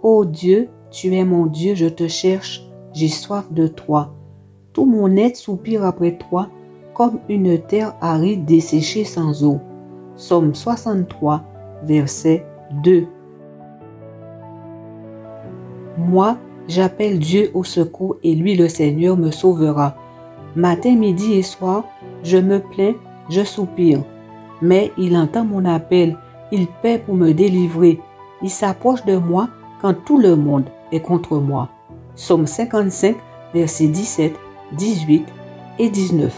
Ô Dieu, tu es mon Dieu, je te cherche, j'ai soif de toi. Tout mon être soupire après toi, comme une terre aride desséchée sans eau. Psaume 63, verset 2. Moi, j'appelle Dieu au secours et lui, le Seigneur, me sauvera. Matin, midi et soir, je me plains, je soupire. Mais il entend mon appel, il paie pour me délivrer. Il s'approche de moi quand tout le monde est contre moi. Psaume 55, versets 17, 18 et 19.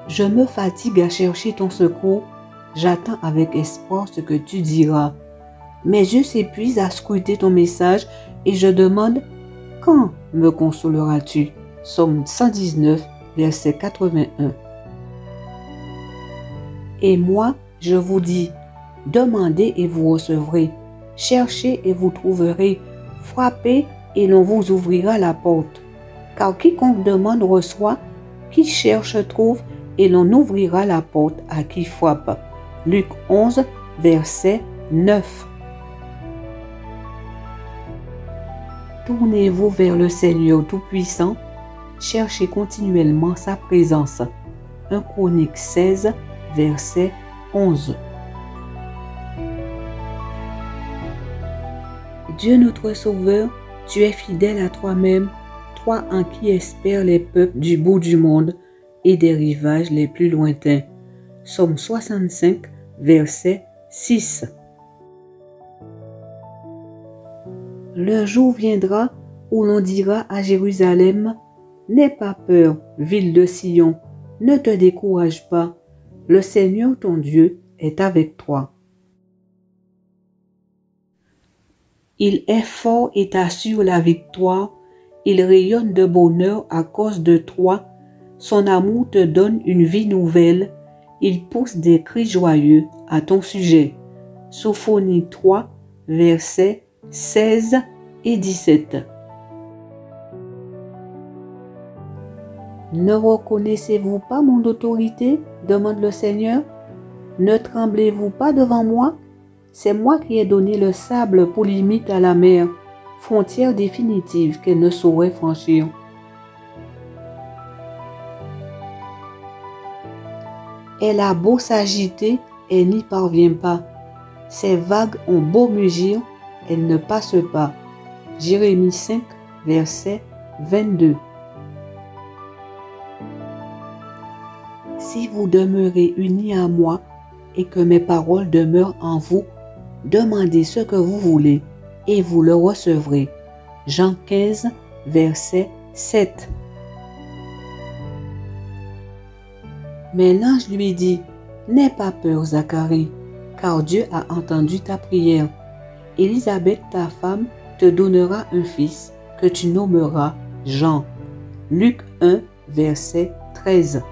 Je me fatigue à chercher ton secours, j'attends avec espoir ce que tu diras. Mes yeux s'épuisent à scruter ton message et je demande « Quand me consoleras-tu » Psaume 119, verset 81. Et moi, je vous dis, demandez et vous recevrez, cherchez et vous trouverez, frappez et l'on vous ouvrira la porte. Car quiconque demande reçoit, qui cherche trouve, et l'on ouvrira la porte à qui frappe. Luc 11, verset 9. Tournez-vous vers le Seigneur Tout-Puissant, cherchez continuellement sa présence. 1 Chroniques 16, verset 11. Dieu notre Sauveur, tu es fidèle à toi-même, toi en qui espèrent les peuples du bout du monde et des rivages les plus lointains. Psaume 65, verset 6. Le jour viendra où l'on dira à Jérusalem, « N'aie pas peur, ville de Sion, ne te décourage pas, le Seigneur ton Dieu est avec toi. » Il est fort et t'assure la victoire, il rayonne de bonheur à cause de toi, son amour te donne une vie nouvelle, il pousse des cris joyeux à ton sujet. Sophonie 3, versets 16 et 17. Ne reconnaissez-vous pas mon autorité? Demande le Seigneur. Ne tremblez-vous pas devant moi? C'est moi qui ai donné le sable pour limite à la mer, frontière définitive qu'elle ne saurait franchir. Elle a beau s'agiter, elle n'y parvient pas. Ses vagues ont beau mugir, elle ne passe pas. Jérémie 5, verset 22. Si vous demeurez unis à moi et que mes paroles demeurent en vous, demandez ce que vous voulez et vous le recevrez. Jean 15, verset 7. Mais l'ange lui dit, « N'aie pas peur, Zacharie, car Dieu a entendu ta prière. Élisabeth, ta femme, te donnera un fils que tu nommeras Jean. » Luc 1, verset 13.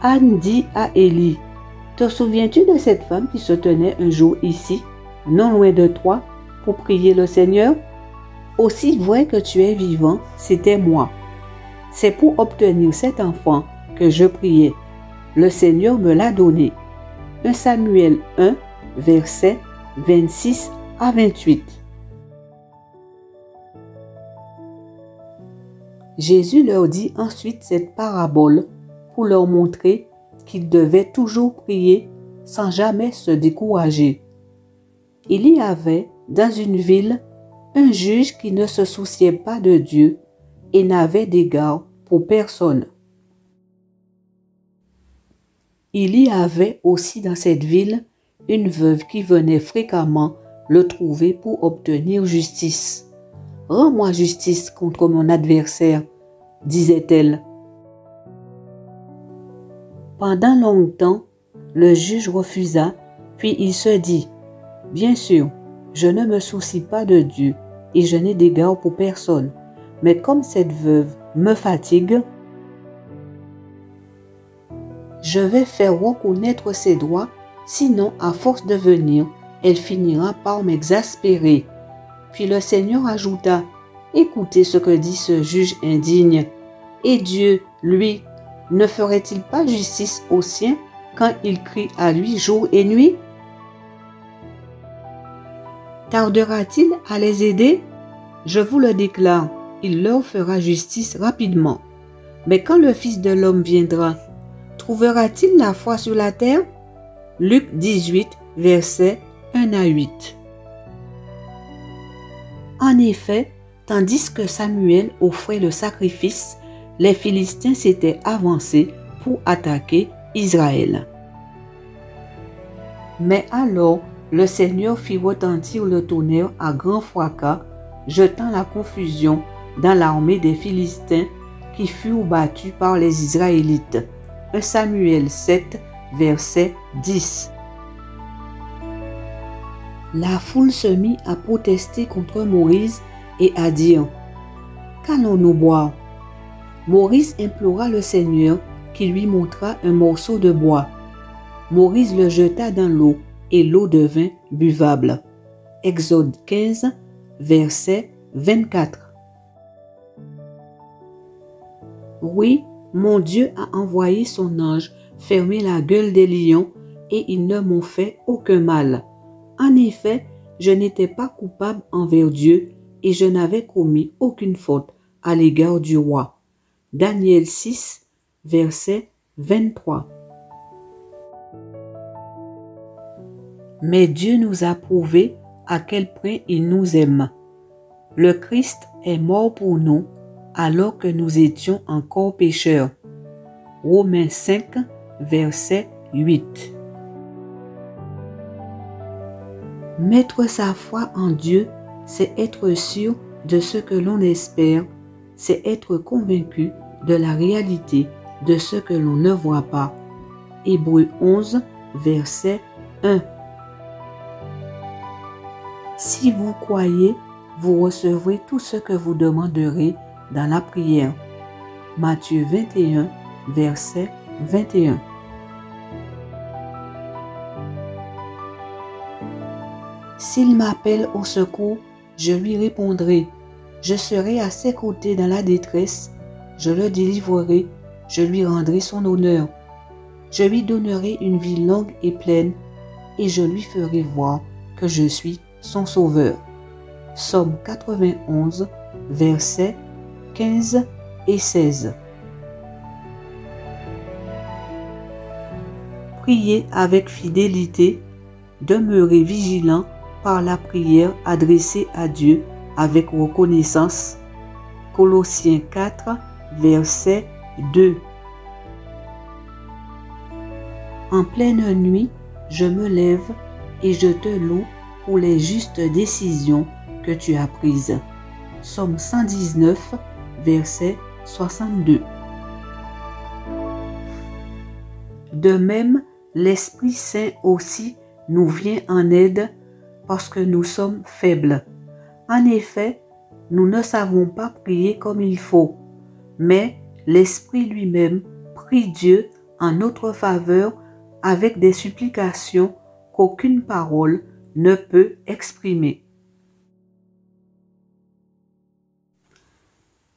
Anne dit à Élie, « Te souviens-tu de cette femme qui se tenait un jour ici, non loin de toi, pour prier le Seigneur? Aussi vrai que tu es vivant, c'était moi. C'est pour obtenir cet enfant que je priais. Le Seigneur me l'a donné. » 1 Samuel 1, versets 26 à 28. Jésus leur dit ensuite cette parabole pour leur montrer qu'ils devaient toujours prier sans jamais se décourager. Il y avait dans une ville un juge qui ne se souciait pas de Dieu et n'avait d'égard pour personne. Il y avait aussi dans cette ville une veuve qui venait fréquemment le trouver pour obtenir justice. « Rends-moi justice contre mon adversaire », disait-elle. Pendant longtemps, le juge refusa, puis il se dit, « Bien sûr, je ne me soucie pas de Dieu et je n'ai d'égard pour personne, mais comme cette veuve me fatigue, je vais faire reconnaître ses droits, sinon à force de venir, elle finira par m'exaspérer. » Puis le Seigneur ajouta, « Écoutez ce que dit ce juge indigne. Et Dieu, lui, ne ferait-il pas justice aux siens quand il crie à lui jour et nuit? Tardera-t-il à les aider? Je vous le déclare, il leur fera justice rapidement. Mais quand le Fils de l'homme viendra, trouvera-t-il la foi sur la terre? Luc 18, versets 1 à 8. En effet, tandis que Samuel offrait le sacrifice, les Philistins s'étaient avancés pour attaquer Israël. Mais alors, le Seigneur fit retentir le tonnerre à grand fracas, jetant la confusion dans l'armée des Philistins qui furent battus par les Israélites. 1 Samuel 7, verset 10. La foule se mit à protester contre Moïse et à dire: « Qu'allons-nous boire ?» Moïse implora le Seigneur qui lui montra un morceau de bois. Moïse le jeta dans l'eau et l'eau devint buvable. Exode 15, verset 24. Oui, mon Dieu a envoyé son ange fermer la gueule des lions et ils ne m'ont fait aucun mal. En effet, je n'étais pas coupable envers Dieu et je n'avais commis aucune faute à l'égard du roi. Daniel 6, verset 23. Mais Dieu nous a prouvé à quel point il nous aime. Le Christ est mort pour nous alors que nous étions encore pécheurs. Romains 5, verset 8. Mettre sa foi en Dieu, c'est être sûr de ce que l'on espère, c'est être convaincu de la réalité de ce que l'on ne voit pas. Hébreux 11, verset 1. Si vous croyez, vous recevrez tout ce que vous demanderez dans la prière. Matthieu 21, verset 21. S'il m'appelle au secours, je lui répondrai. Je serai à ses côtés dans la détresse. Je le délivrerai. Je lui rendrai son honneur. Je lui donnerai une vie longue et pleine, et je lui ferai voir que je suis son sauveur. Psaume 91, versets 15 et 16. Priez avec fidélité, demeurez vigilant par la prière adressée à Dieu avec reconnaissance. Colossiens 4, verset 2. En pleine nuit, je me lève et je te loue pour les justes décisions que tu as prises. Psaume 119, verset 62. De même, l'Esprit Saint aussi nous vient en aide parce que nous sommes faibles. En effet, nous ne savons pas prier comme il faut, mais l'Esprit lui-même prie Dieu en notre faveur avec des supplications qu'aucune parole ne peut exprimer.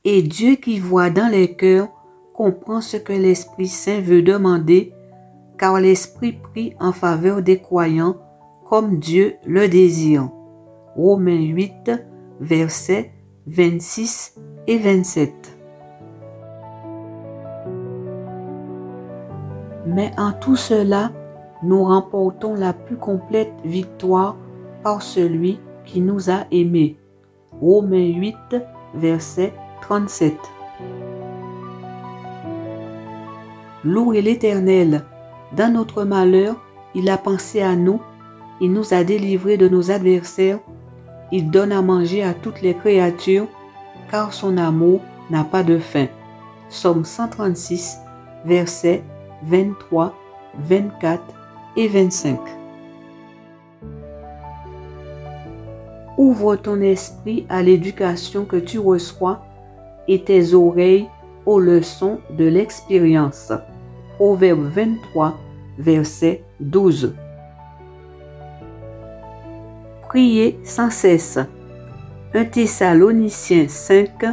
Et Dieu qui voit dans les cœurs comprend ce que l'Esprit Saint veut demander, car l'Esprit prie en faveur des croyants comme Dieu le désire. Romains 8, versets 26 et 27. Mais en tout cela, nous remportons la plus complète victoire par celui qui nous a aimés. Romains 8, verset 37. Louez l'Éternel. Dans notre malheur, il a pensé à nous. Il nous a délivrés de nos adversaires. Il donne à manger à toutes les créatures, car son amour n'a pas de fin. Psaume 136, versets 23, 24 et 25. Ouvre ton esprit à l'éducation que tu reçois et tes oreilles aux leçons de l'expérience. Proverbe 23, verset 12. Priez sans cesse. 1 Thessaloniciens 5,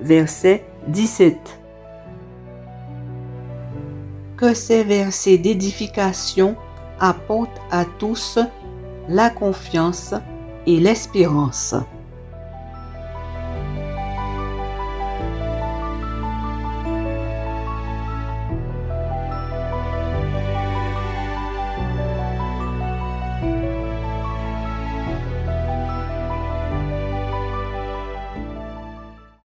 verset 17. que ces versets d'édification apportent à tous la confiance et l'espérance.